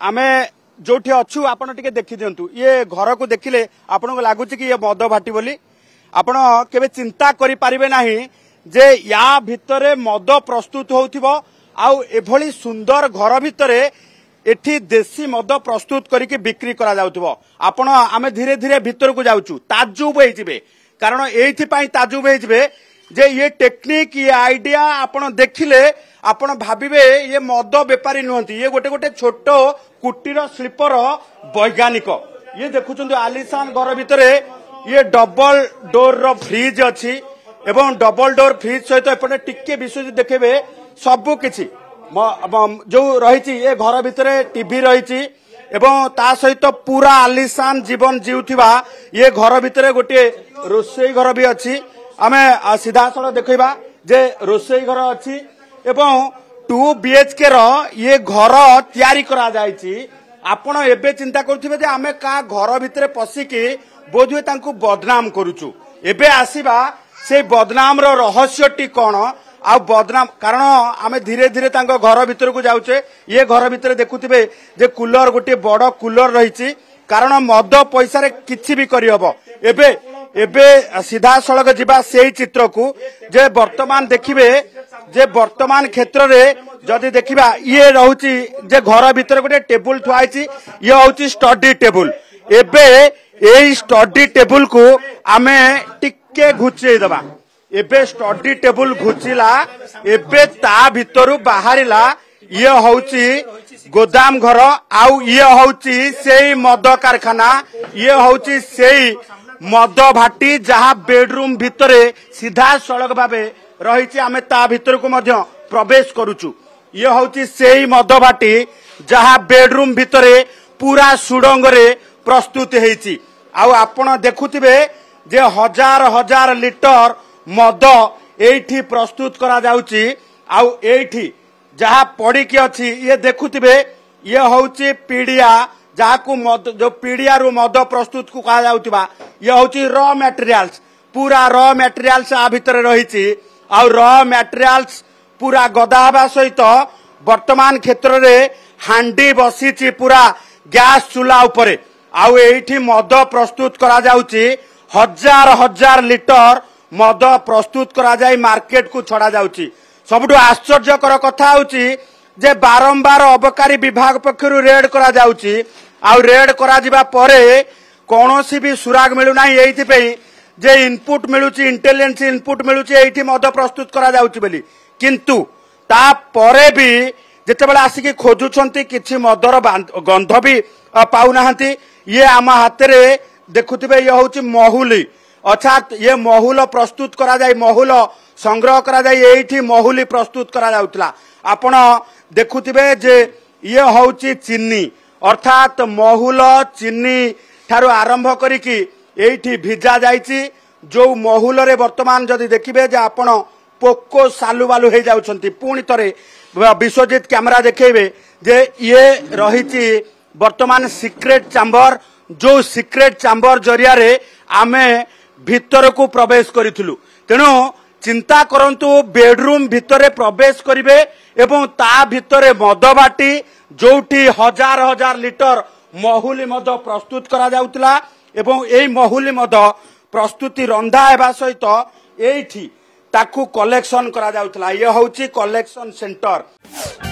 आमे जोठी अच्छु आपण टिके देखि दियंतु ये घर को देखिले आपण को लागुच कि ये मद भाटी बोली आपण केबे चिंता करि पारिबे नाही जे या भितरे मद प्रस्तुत होउथिबो आउ एभली सुंदर घर भितरे एठी देसी मद प्रस्तुत करिके बिक्री करा जाउथिबो। आपण आमे धीरे धीरे भितर को जाउछु ताजुब होइजिबे कारण एथि पई ताजुब होइजिबे जे ये टेक्निक ये आइडिया आपण देखिले आपण भाबिबे ये मद बेपारी नुहंती ये गोटे गोटे छोट कुटीर शिल्पर वैज्ञानिक ये देखुछंतु आलिशान घर भितरे ये डबल डोर रो फ्रिज अछि एवं डबल डोर फ्रिज सहित एपटे टिके विश्वजित देखेबे सबु किछि जो रहिछि ये घर भितरे टीवी रहिछि एवं ता सहित पूरा आलिशान जीवन जीउथिबा ये घर भितरे गोटे रोसई घर भी अछि। आमे सीधा सड़क देखा जे रोसई घर अच्छी एवं 2 BHK रो ये घर तैयारी करा जायछि। आपण एबे चिंता करथिबे जे आमे का घर भितरे पसिकी बोधुए तांकु बदनाम करूछु एबे आसीबा से बदनाम रो रहस्यटी कोन आ बदनाम कारण आमे धीरे धीरे तांको घर भितर को जाउचे ये घर भितरे देखुथिबे जे कूलर गोटे बड़ कूलर रहिछि कारण मद पैसा रे किछि भी करि हबो। एबे एबे सीधा सड़क जीवा से चित्र को जे वर्तमान देखिबे जे वर्तमान क्षेत्र रे जदि देखिबा ये रहउची जे घर भितर गोटे टेबुल थुआइछि ये होउची स्टडी टेबुल एबे एई स्टडी टेबुल को आमे टिके घुचेई दबा एबे स्टडी टेबुल घुचिला एबे ता भितरु बाहरिला ये होउची गोदाम घर आउ ये होउची सेई मद कारखाना ये होउची सेई मद भाटी जहाँ बेडरूम भितरे सीधा सड़क भावे रही आमे ता भितर को मध्य प्रवेश करुचु ये होउची सेई मद भाटी जहाँ बेडरूम भितरे पूरा सुडंग रे प्रस्तुत हेछि। आउ आपण देखुथिबे जे हजार हजार लिटर मद एठी प्रस्तुत करा जाउची आउ एठी जहाँ पड़ी की अछि ये देखुथिबे ये होउची पीडिया जहाँ को मद जो पीडिया रु मद प्रस्तुत को कहा जाउतिबा ये होउची रॉ मटेरियल्स पूरा रॉ मटेरियल्स आ भितर रहिछि आ रॉ मटेरियल्स पूरा गदाबा सहित वर्तमान क्षेत्र रे हांडी बसीछि पूरा गैस चूल्हा उपरे आउ एठी मद प्रस्तुत करा जाउची हजार हजार लिटर मद प्रस्तुत करा जाई मार्केट को छड़ा जाउची। सबटु आश्चर्यकर कथा होउची जे बारंबार अबकारी विभाग पक्षरु रेड करा जाउची आउ रेड करा जिबा परे कोनोसी भी सुराग मिलु नाही एथि पे जे इनपुट मिलुची इंटेलिजेंस इनपुट मिलुची एथि मद प्रस्तुत करा जाउची बोली किंतु ता परे भी जेतेबेला आसिकी खोजुछंती किछि मदर गंध भी पाउ नाहंती ये आमा हातरे देखुथिबे ये होउची महुली अर्थात ये महुल प्रस्तुत करा जाय महुल संग्रह करा जाय एथि महुली प्रस्तुत करा जाउतला। आपण देखुथिबे जे ये होउची चीनी अर्थात महुल चीनी ठारू आरंभ करिकी एठी भिजा जाइची जो महुल रे वर्तमान जदि देखिबे जे आपण पोको सालु बालु हे जाउछंती पुणी तरे विश्वजित कैमरा देखेबे जे ये रहिची वर्तमान सीक्रेट चैम्बर जो सीक्रेट चैम्बर जरिया रे आमे भितर को प्रवेश करिथिलु तेनो चिंता करंतु बेडरूम भितरे प्रवेश करिवे एवं ता भितरे मद बाटी जोठी हजार हजार लिटर महुली मद प्रस्तुत करा जाउतला एवं एई महुली मद प्रस्तुति रंधा हेबा सहित एठी ताकू कलेक्शन करा जाउतला ये होउची कलेक्शन सेंटर।